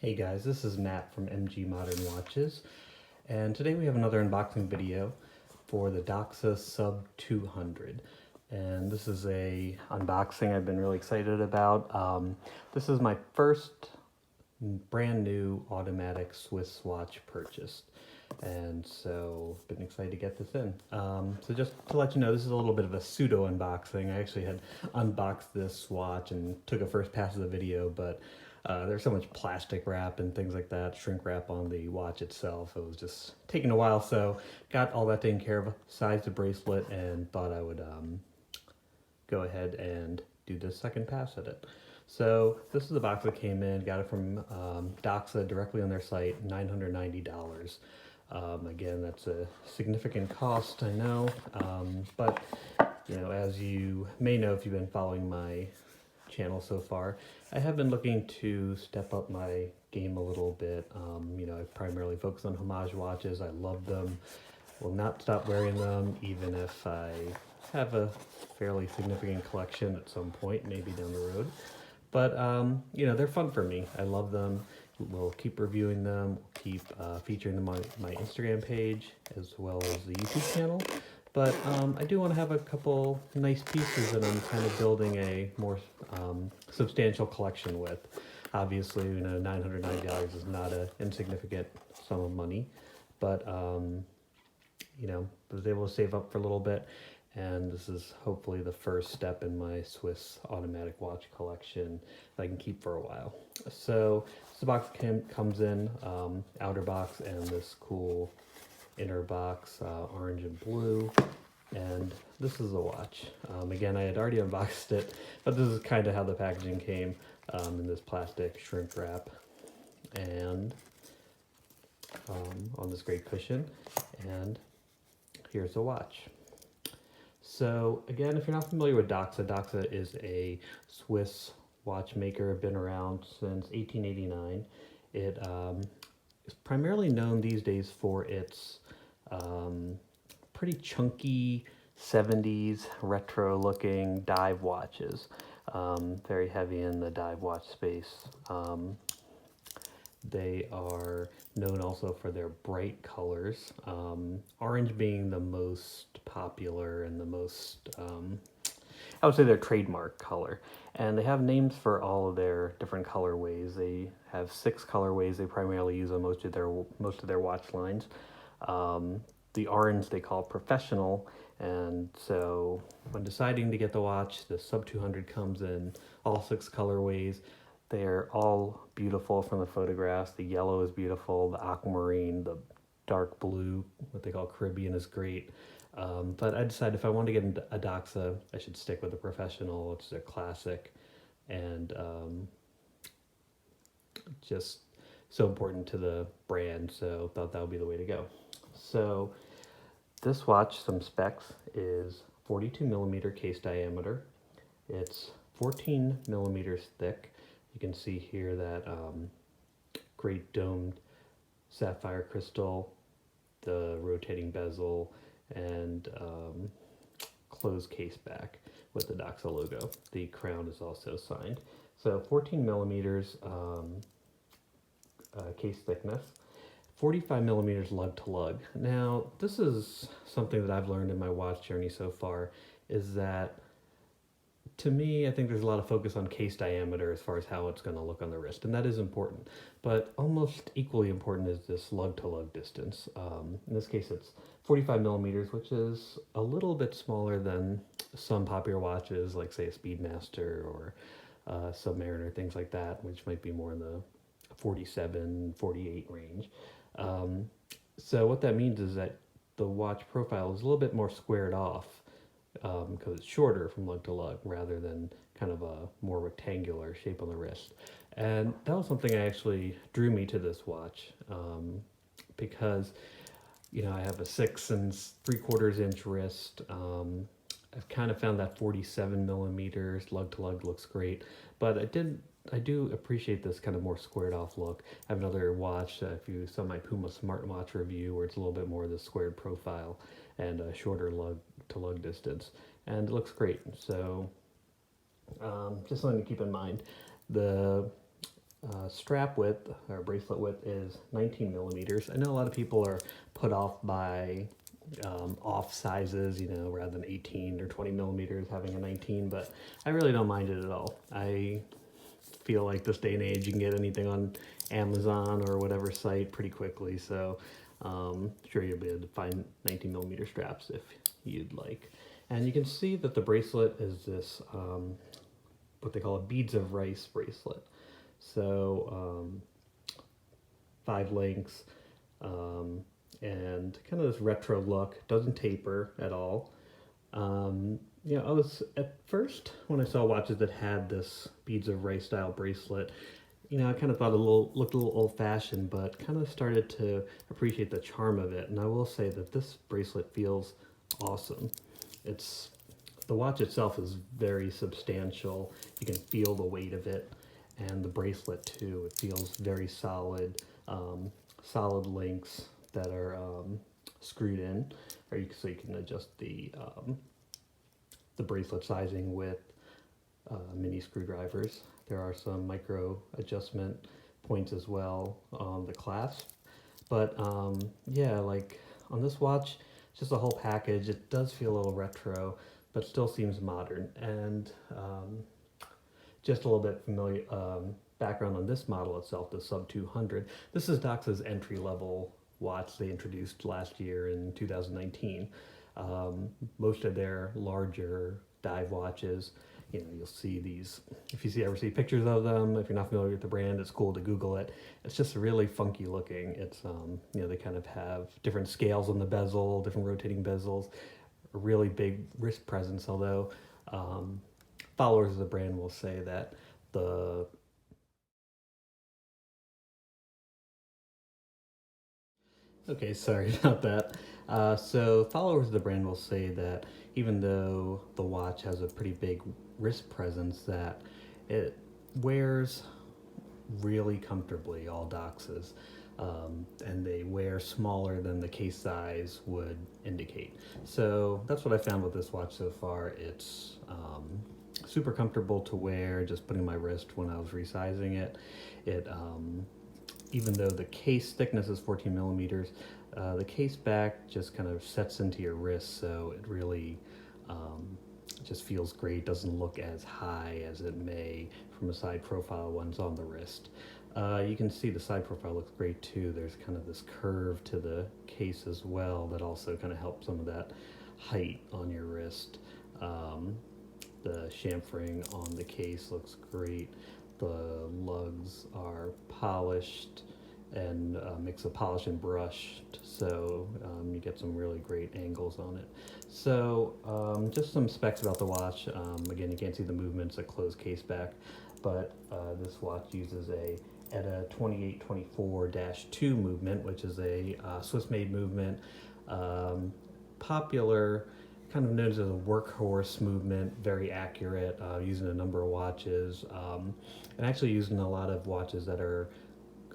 Hey guys, this is Matt from MG Modern Watches, and today we have another unboxing video for the Doxa Sub 200. And this is a unboxing I've been really excited about. This is my first brand new automatic Swiss watch purchased, and so been excited to get this in. So just to let you know, this is a little bit of a pseudo unboxing. I actually had unboxed this watch and took a first pass of the video, but there's so much plastic wrap and things like that, shrink wrap on the watch itself. It was just taking a while, so got all that taken care of, sized the bracelet, and thought I would go ahead and do the second pass at it. So this is the box that came in. Got it from Doxa directly on their site, $990. Again, that's a significant cost, I know, but you know, as you may know if you've been following my channel so far, I have been looking to step up my game a little bit. You know, I primarily focus on homage watches. I love them. Will not stop wearing them, even if I have a fairly significant collection at some point, maybe down the road. But you know, they're fun for me. I love them. We'll keep reviewing them. We'll keep featuring them on my Instagram page as well as the YouTube channel. But I do want to have a couple nice pieces that I'm kind of building a more substantial collection with. Obviously, you know, $990 is not an insignificant sum of money, but you know, was able to save up for a little bit, and this is hopefully the first step in my Swiss automatic watch collection that I can keep for a while. So this box comes in outer box and this cool inner box, orange and blue, and this is the watch. Again, I had already unboxed it, but this is kind of how the packaging came, in this plastic shrink wrap and on this great cushion, and here's the watch. So again, if you're not familiar with Doxa, Doxa is a Swiss watchmaker, been around since 1889. It is primarily known these days for its pretty chunky 70s retro looking dive watches. Very heavy in the dive watch space. They are known also for their bright colors, orange being the most popular and the most, I would say, their trademark color. And they have names for all of their different colorways. They have 6 colorways they primarily use on most of their watch lines. The orange they call professional, and so when deciding to get the watch, the Sub 200 comes in all 6 colorways. They're all beautiful from the photographs. The yellow is beautiful, the aquamarine, the dark blue, what they call Caribbean, is great. But I decided if I wanted to get into a Doxa, I should stick with the professional, which is a classic, and just so important to the brand, so thought that would be the way to go. So this watch, some specs, is 42 millimeter case diameter. It's 14 millimeters thick. You can see here that great domed sapphire crystal, the rotating bezel, and closed case back with the Doxa logo. The crown is also signed. So 14 millimeters case thickness, 45 millimeters lug to lug. Now, this is something that I've learned in my watch journey so far, is that to me, I think there's a lot of focus on case diameter as far as how it's going to look on the wrist, and that is important. But almost equally important is this lug-to-lug distance. In this case, it's 45 millimeters, which is a little bit smaller than some popular watches, like say a Speedmaster or Submariner, things like that, which might be more in the 47, 48 range. So what that means is that the watch profile is a little bit more squared off, because it's shorter from lug to lug rather than kind of a more rectangular shape on the wrist. And that was something that actually drew me to this watch, because you know, I have a 6 3/4 inch wrist. I've kind of found that 47 millimeters lug to lug looks great, but I do appreciate this kind of more squared off look. I have another watch, if you saw my Puma smartwatch review, where it's a little bit more of the squared profile and a shorter lug to lug distance, and it looks great. So just something to keep in mind. The strap width or bracelet width is 19 millimeters. I know a lot of people are put off by off sizes, you know, rather than 18 or 20 millimeters having a 19, but I really don't mind it at all. I feel like this day and age you can get anything on Amazon or whatever site pretty quickly, so sure you'll be able to find 19 millimeter straps if you'd like. And you can see that the bracelet is this what they call a beads of rice bracelet. So 5 links and kind of this retro look. Doesn't taper at all. You know, I was at first when I saw watches that had this beads of rice style bracelet, you know, I kind of thought looked a little old fashioned, but kind of started to appreciate the charm of it. And I will say that this bracelet feels awesome. The watch itself is very substantial. You can feel the weight of it, and the bracelet too. It feels very solid, solid links that are screwed in, or so you can adjust the bracelet sizing with mini screwdrivers. There are some micro adjustment points as well on the clasp. But yeah, like on this watch, just the whole package, it does feel a little retro, but still seems modern. And just a little bit familiar background on this model itself, the Sub 200. This is Doxa's entry level watch they introduced last year in 2019. Most of their larger dive watches, you know, you'll see these, if you ever see pictures of them, if you're not familiar with the brand, it's cool to Google it. It's just really funky looking. It's, you know, they kind of have different scales on the bezel, different rotating bezels, a really big wrist presence, although followers of the brand will say that the Okay, sorry about that. So followers of the brand will say that even though the watch has a pretty big wrist presence, that it wears really comfortably, all Doxas, and they wear smaller than the case size would indicate. So that's what I found with this watch so far. It's super comfortable to wear, just putting my wrist when I was resizing it. It even though the case thickness is 14 millimeters, the case back just kind of sets into your wrist, so it really just feels great. Doesn't look as high as it may from a side profile once on the wrist. You can see the side profile looks great too. There's kind of this curve to the case as well that also kind of helps some of that height on your wrist. The chamfering on the case looks great. The lugs are polished and a mix of polish and brushed, so you get some really great angles on it. So just some specs about the watch. Again, you can't see the movements, a closed case back, but this watch uses a ETA 2824-2 movement, which is a Swiss-made movement, popular, kind of known as a workhorse movement, very accurate, using a number of watches, and actually using a lot of watches that are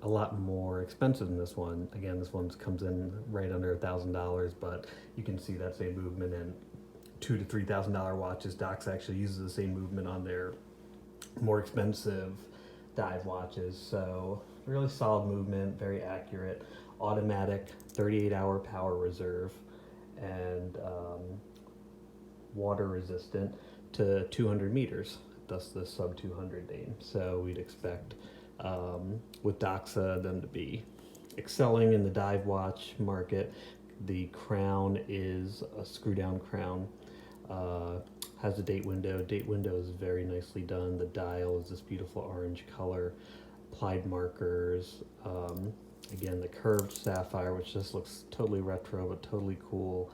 a lot more expensive than this one. Again, this one comes in right under $1,000, but you can see that same movement in $2,000 to $3,000 watches. Doxa actually uses the same movement on their more expensive dive watches. So really solid movement, very accurate, automatic, 38-hour power reserve, and water resistant to 200 meters, thus the sub 200 name. So we'd expect with Doxa them to be excelling in the dive watch market. The crown is a screw down crown, has a date window. Date window is very nicely done. The dial is this beautiful orange color, applied markers, again the curved sapphire, which just looks totally retro but totally cool,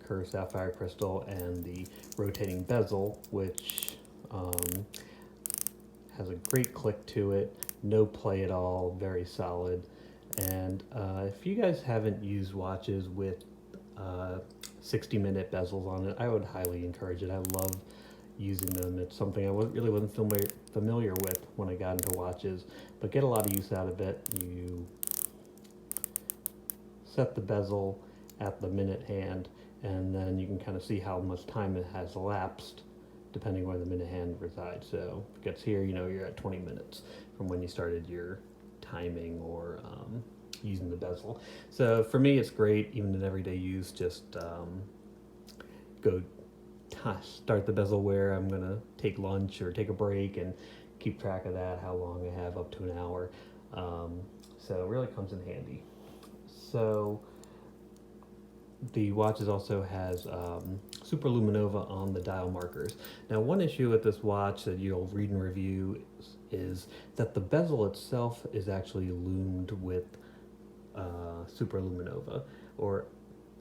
curved sapphire crystal, and the rotating bezel, which has a great click to it, no play at all, very solid. And if you guys haven't used watches with 60-minute bezels on it, I would highly encourage it. I love using them. It's something I really wasn't familiar with when I got into watches, but get a lot of use out of it. You set the bezel at the minute hand, and then you can kind of see how much time it has elapsed depending where the minute hand resides. So if it gets here, you're at 20 minutes from when you started your timing or using the bezel. So for me, it's great, even in everyday use. Just go start the bezel where I'm gonna take lunch or take a break and keep track of that, how long I have, up to an hour. So it really comes in handy. So the watches also has super luminova on the dial markers. Now, one issue with this watch that you'll read in review is that the bezel itself is actually loomed with super luminova, or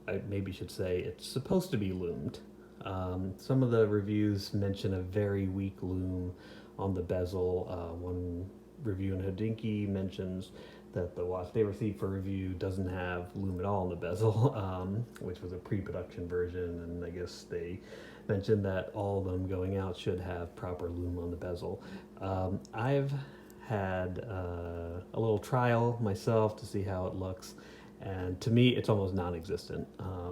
I maybe should say it's supposed to be loomed. Some of the reviews mention a very weak loom on the bezel. One review in Hodinkee mentions that the watch they received for review doesn't have loom at all in the bezel, which was a pre-production version, and I guess they mentioned that all of them going out should have proper loom on the bezel. I've had a little trial myself to see how it looks, and to me it's almost non-existent.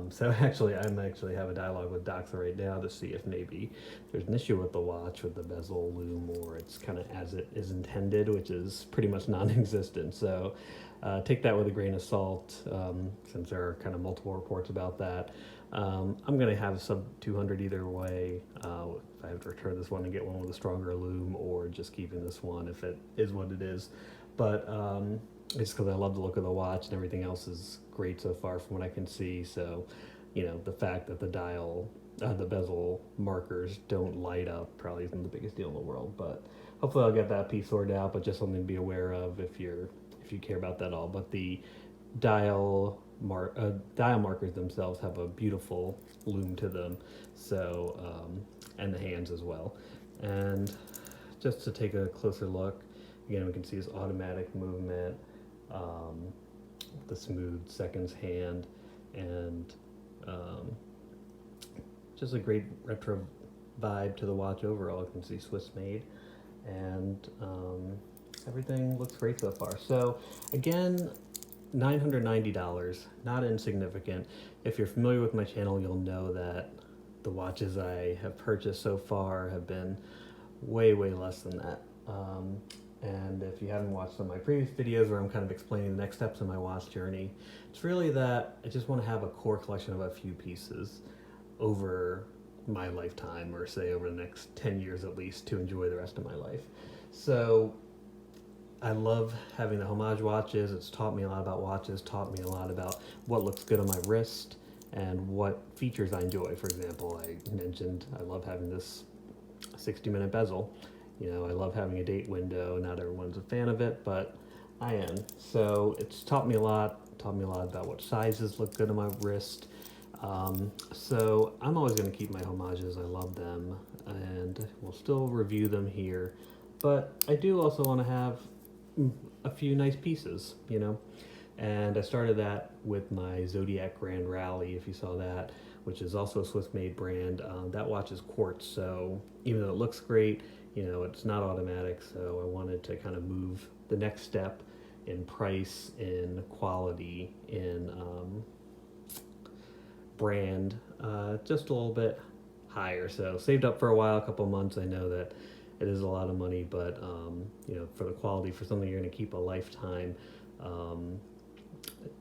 So actually I'm have a dialogue with Doxa right now to see if maybe there's an issue with the watch with the bezel loom, or it's kind of as it is intended, which is pretty much non-existent. So take that with a grain of salt, since there are kind of multiple reports about that. I'm going to have sub 200 either way. If I have to return this one and get one with a stronger loom, or just keeping this one if it is what it is. But it's because I love the look of the watch, and everything else is great so far from what I can see. So, the fact that the bezel markers don't light up probably isn't the biggest deal in the world. But hopefully I'll get that piece sorted out. But just something to be aware of if you care about that at all. But the dial markers themselves have a beautiful loom to them. So and the hands as well. And just to take a closer look, again, we can see this automatic movement, the smooth seconds hand, and just a great retro vibe to the watch overall. You can see Swiss made, and everything looks great so far. So again, $990, not insignificant. If you're familiar with my channel, you'll know that the watches I have purchased so far have been way less than that. And if you haven't watched some of my previous videos where I'm kind of explaining the next steps in my watch journey, it's really that I just want to have a core collection of a few pieces over my lifetime, or say over the next 10 years at least, to enjoy the rest of my life. So I love having the homage watches. It's taught me a lot about watches, taught me a lot about what looks good on my wrist and what features I enjoy. For example, I mentioned I love having this 60-minute bezel. I love having a date window. Not everyone's a fan of it, but I am. So it's taught me a lot about what sizes look good on my wrist. So I'm always going to keep my homages. I love them, and we'll still review them here. But I do also want to have a few nice pieces, And I started that with my Zodiac Grand Rally, if you saw that, which is also a Swiss-made brand. That watch is quartz, so even though it looks great, it's not automatic. So I wanted to kind of move the next step in price, in quality, in brand, just a little bit higher. So saved up for a while, a couple months. I know that it is a lot of money, but for the quality, for something you're going to keep a lifetime,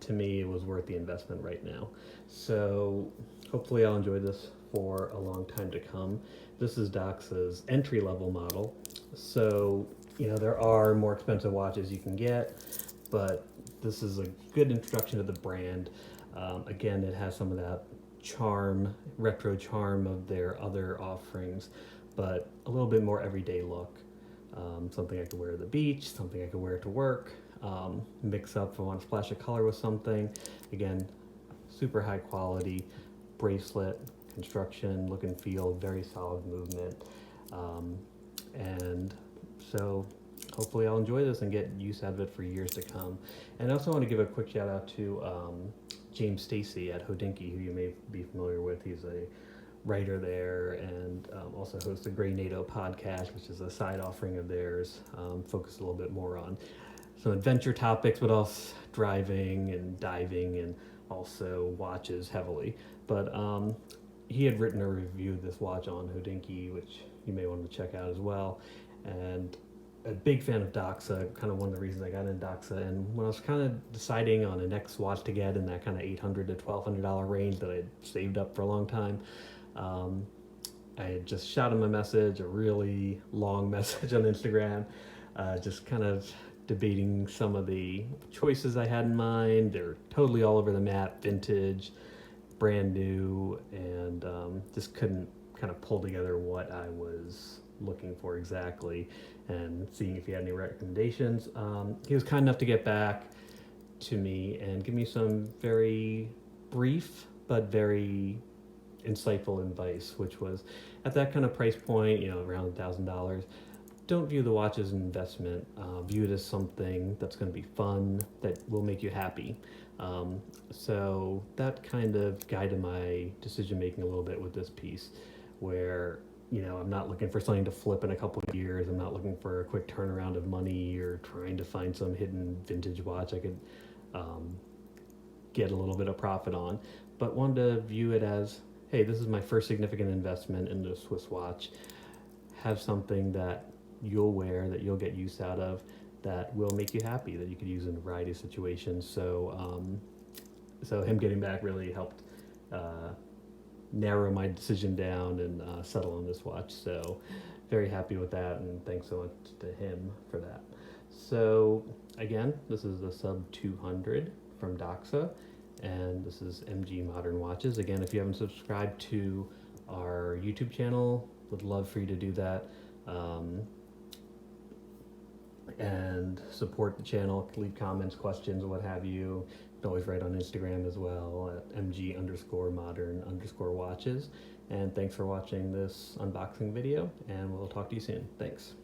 to me, it was worth the investment right now. So hopefully I'll enjoy this for a long time to come. This is Doxa's entry-level model. So, there are more expensive watches you can get, but this is a good introduction to the brand. Again, it has some of that retro charm of their other offerings, but a little bit more everyday look. Something I could wear to the beach, something I could wear to work, mix up if I want to splash a color with something. Again, super high quality bracelet, construction, look and feel, very solid movement. And so hopefully I'll enjoy this and get use out of it for years to come. And I also want to give a quick shout out to James Stacy at Hodinkee, who you may be familiar with. He's a writer there, and also hosts a Grey NATO podcast, which is a side offering of theirs, focused a little bit more on some adventure topics, but also driving and diving, and also watches heavily. But he had written a review of this watch on Hodinkee, which you may want to check out as well. And a big fan of Doxa, kind of one of the reasons I got into Doxa. And when I was kind of deciding on a next watch to get in that kind of $800 to $1,200 range that I'd saved up for a long time, I had just shot him a message, a really long message on Instagram, just kind of debating some of the choices I had in mind. They're totally all over the map, vintage, brand new, and just couldn't kind of pull together what I was looking for exactly, and seeing if he had any recommendations. He was kind enough to get back to me and give me some very brief but very insightful advice, which was at that kind of price point, around $1,000. Don't view the watch as an investment. View it as something that's going to be fun, that will make you happy. So that kind of guided my decision making a little bit with this piece, where I'm not looking for something to flip in a couple of years. I'm not looking for a quick turnaround of money or trying to find some hidden vintage watch I could get a little bit of profit on, but wanted to view it as, hey, this is my first significant investment in the Swiss watch. Have something that you'll wear, that you'll get use out of, that will make you happy, that you could use in a variety of situations. So, so him getting back really helped narrow my decision down and settle on this watch. So very happy with that, and thanks so much to him for that. So again, this is the Sub 200 from Doxa, and this is MG Modern Watches. Again, if you haven't subscribed to our YouTube channel, would love for you to do that. And support the channel, leave comments, questions, what have you. You can always write on Instagram as well at MG_modern_watches. And thanks for watching this unboxing video, and we'll talk to you soon. Thanks.